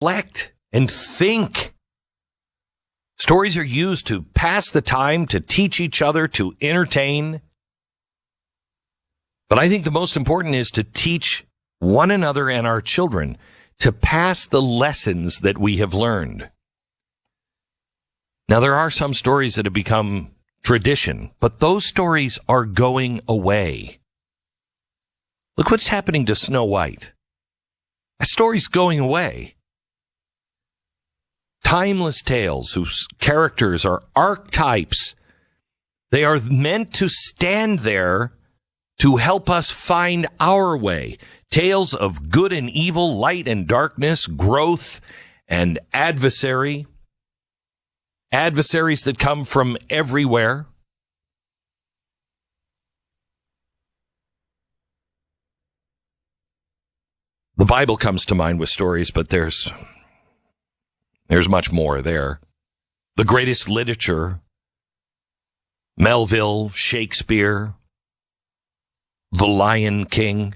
reflect and think. Stories are used to pass the time, to teach each other, to entertain. But I think the most important is to teach one another and our children to pass the lessons that we have learned. Now, there are some stories that have become tradition, but those stories are going away. Look what's happening to Snow White. That story's going away. Timeless tales whose characters are archetypes. They are meant to stand there to help us find our way. Tales of good and evil, light and darkness, growth and adversary. Adversaries that come from everywhere. The Bible comes to mind with stories, but there's much more there. The greatest literature, Melville, Shakespeare, The Lion King.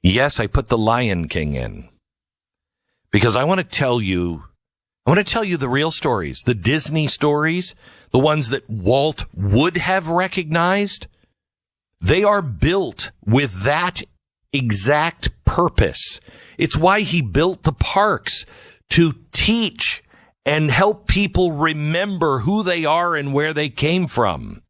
Yes, I put The Lion King in because I want to tell you the real stories, the Disney stories, the ones that Walt would have recognized. They are built with that exact purpose. It's why he built the parks, to teach and help people remember who they are and where they came from.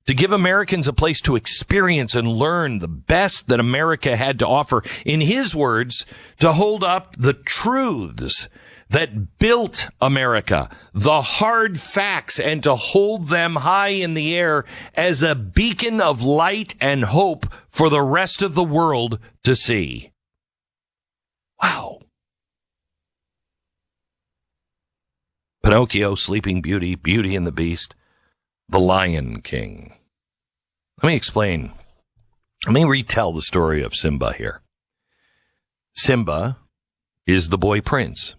To give Americans a place to experience and learn the best that America had to offer. In his words, to hold up the truths that built America, the hard facts, and to hold them high in the air as a beacon of light and hope for the rest of the world to see. Wow. Pinocchio, Sleeping Beauty, Beauty and the Beast, The Lion King. Let me explain. Let me retell the story of Simba here. Simba is the boy prince.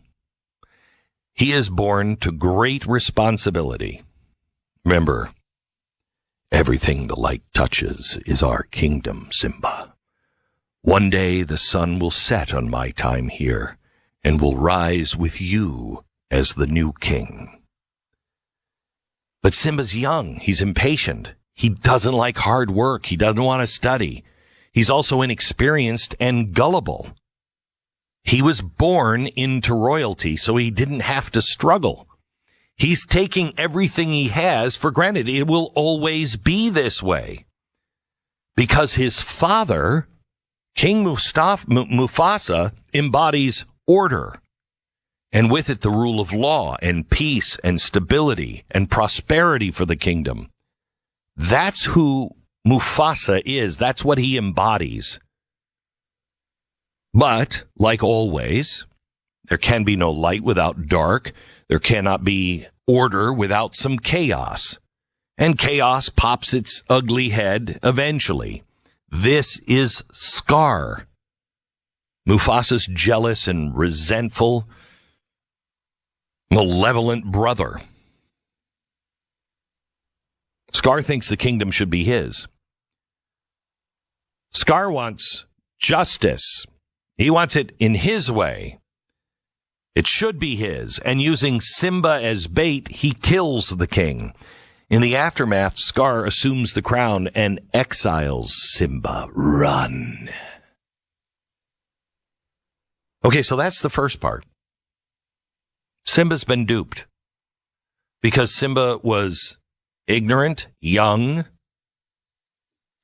He is born to great responsibility. Remember, everything the light touches is our kingdom, Simba. One day the sun will set on my time here and will rise with you as the new king. But Simba's young. He's impatient. He doesn't like hard work. He doesn't want to study. He's also inexperienced and gullible. He was born into royalty, so he didn't have to struggle. He's taking everything he has for granted. It will always be this way. Because his father, King Mufasa, embodies order. And with it, the rule of law and peace and stability and prosperity for the kingdom. That's who Mufasa is. That's what he embodies. But, like always, there can be no light without dark. There cannot be order without some chaos. And chaos pops its ugly head eventually. This is Scar. Mufasa's jealous and resentful, malevolent brother. Scar thinks the kingdom should be his. Scar wants justice. He wants it in his way. It should be his. And using Simba as bait, he kills the king. In the aftermath, Scar assumes the crown and exiles Simba. Run. Okay, so that's the first part. Simba's been duped because Simba was ignorant, young,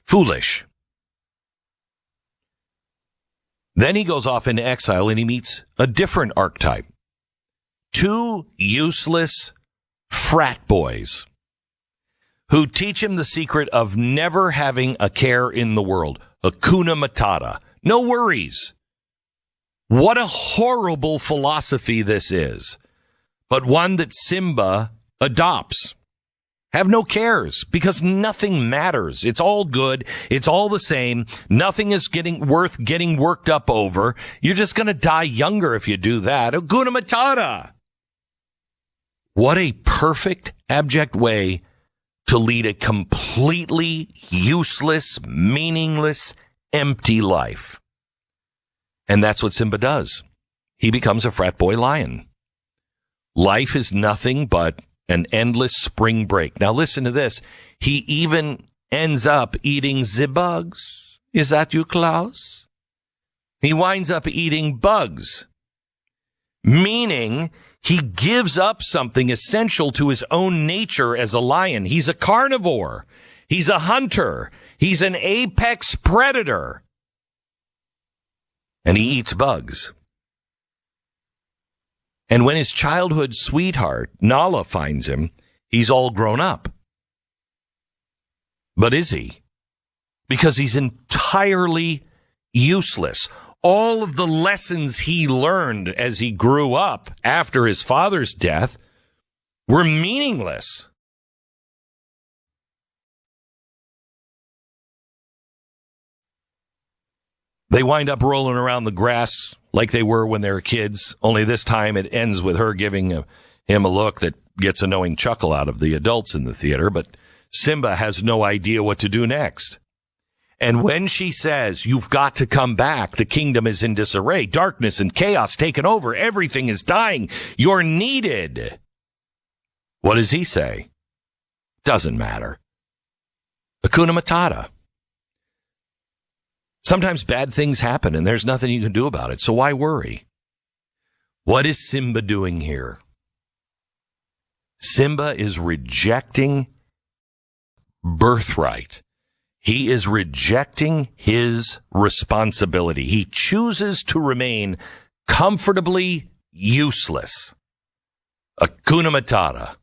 foolish. Then he goes off into exile and he meets a different archetype. Two useless frat boys who teach him the secret of never having a care in the world. Hakuna Matata. No worries. What a horrible philosophy this is, but one that Simba adopts. Have no cares because nothing matters. It's all good. It's all the same. Nothing is worth getting worked up over. You're just going to die younger if you do that. Hakuna Matata. What a perfect, abject way to lead a completely useless, meaningless, empty life. And that's what Simba does. He becomes a frat boy lion. Life is nothing but an endless spring break. Now listen to this. He even ends up eating the bugs. Is that you, Klaus? He winds up eating bugs, meaning he gives up something essential to his own nature as a lion. He's a carnivore. He's a hunter. He's an apex predator. And he eats bugs. And when his childhood sweetheart, Nala, finds him, he's all grown up. But is he? Because he's entirely useless. All of the lessons he learned as he grew up after his father's death were meaningless. They wind up rolling around the grass like they were when they were kids, only this time it ends with her giving him a look that gets a knowing chuckle out of the adults in the theater, but Simba has no idea what to do next. And when she says, you've got to come back, the kingdom is in disarray, darkness and chaos taken over, everything is dying, you're needed. What does he say? Doesn't matter. Hakuna Matata. Sometimes bad things happen and there's nothing you can do about it, so why worry? What is Simba doing here? Simba is rejecting birthright. He is rejecting his responsibility. He chooses to remain comfortably useless. Hakuna Matata.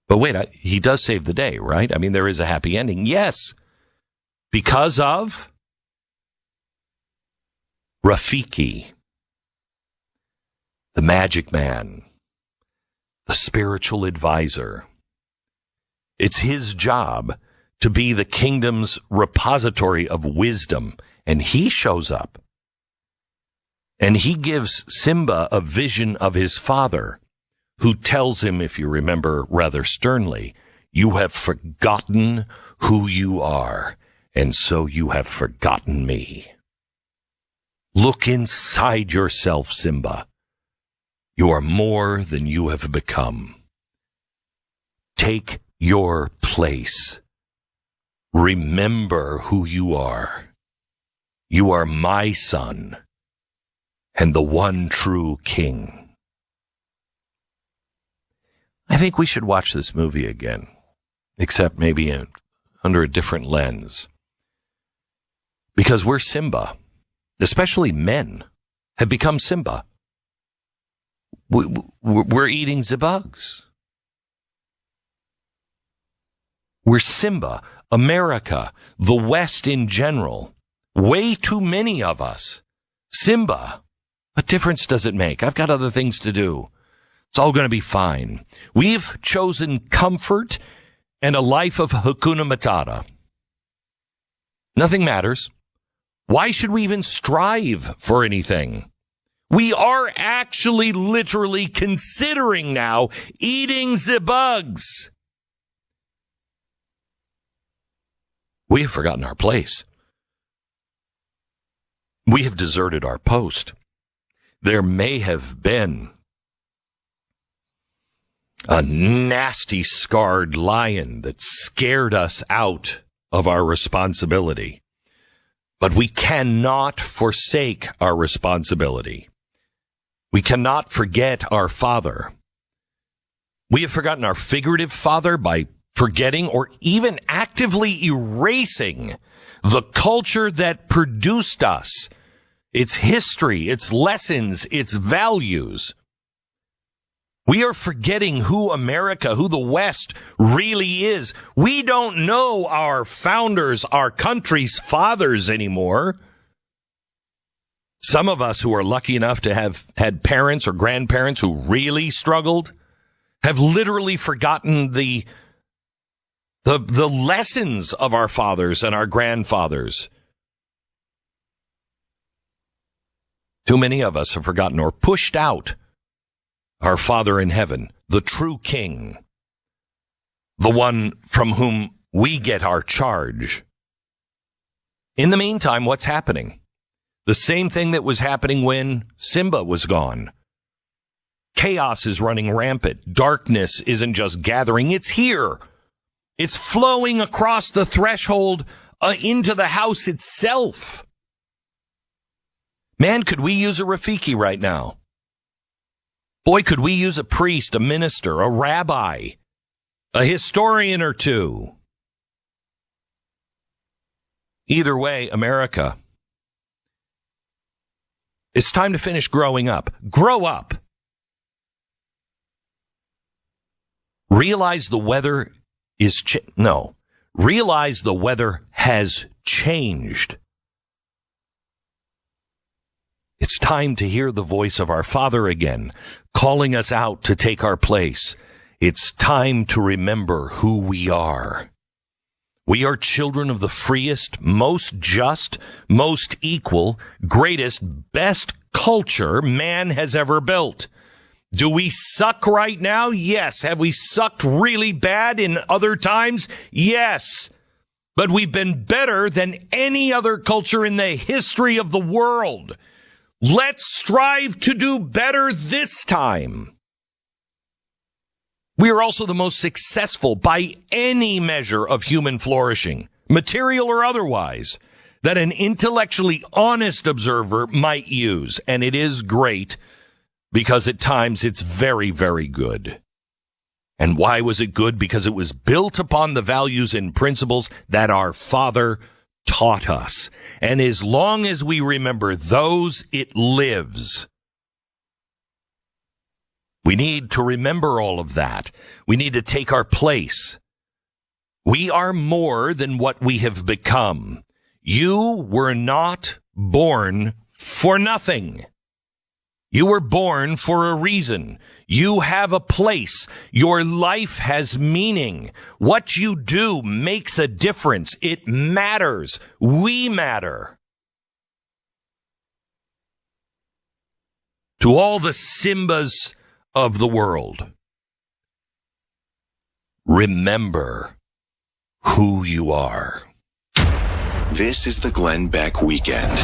But wait, he does save the day, right? I mean, there is a happy ending. Yes, because of Rafiki, the magic man, the spiritual advisor. It's his job to be the kingdom's repository of wisdom, and he shows up. And he gives Simba a vision of his father, who tells him, if you remember rather sternly, you have forgotten who you are, and so you have forgotten me. Look inside yourself, Simba. You are more than you have become. Take your place. Remember who you are. You are my son, and the one true king. I think we should watch this movie again, except maybe under a different lens. Because we're Simba, especially men, have become Simba. We're eating the bugs. We're Simba, America, the West in general. Way too many of us. Simba, what difference does it make? I've got other things to do. It's all going to be fine. We've chosen comfort and a life of Hakuna Matata. Nothing matters. Why should we even strive for anything? We are actually literally considering now eating the bugs. We have forgotten our place. We have deserted our post. There may have been a nasty, scarred lion that scared us out of our responsibility. But we cannot forsake our responsibility. We cannot forget our father. We have forgotten our figurative father by forgetting or even actively erasing the culture that produced us, its history, its lessons, its values. We are forgetting who America, who the West really is. We don't know our founders, our country's fathers anymore. Some of us who are lucky enough to have had parents or grandparents who really struggled have literally forgotten the lessons of our fathers and our grandfathers. Too many of us have forgotten or pushed out our Father in heaven, the true King, the one from whom we get our charge. In the meantime, what's happening? The same thing that was happening when Simba was gone. Chaos is running rampant. Darkness isn't just gathering, it's here. It's flowing across the threshold into the house itself. Man, could we use a Rafiki right now? Boy, could we use a priest, a minister, a rabbi, a historian or two. Either way, America, it's time to finish growing up. Grow up. Realize the weather is realize the weather has changed. It's time to hear the voice of our Father again, calling us out to take our place. It's time to remember who we are. We are children of the freest, most just, most equal, greatest, best culture man has ever built. Do we suck right now? Yes. Have we sucked really bad in other times? Yes. But we've been better than any other culture in the history of the world. Let's strive to do better this time. We are also the most successful by any measure of human flourishing, material or otherwise, that an intellectually honest observer might use. And it is great because at times it's very, very good. And why was it good? Because it was built upon the values and principles that our Father taught us. And as long as we remember those, it lives. We need to remember all of that. We need to take our place. We are more than what we have become. You were not born for nothing. You were born for a reason. You have a place. Your life has meaning. What you do makes a difference. It matters. We matter. To all the Simbas of the world, remember who you are. This is the Glenn Beck Weekend.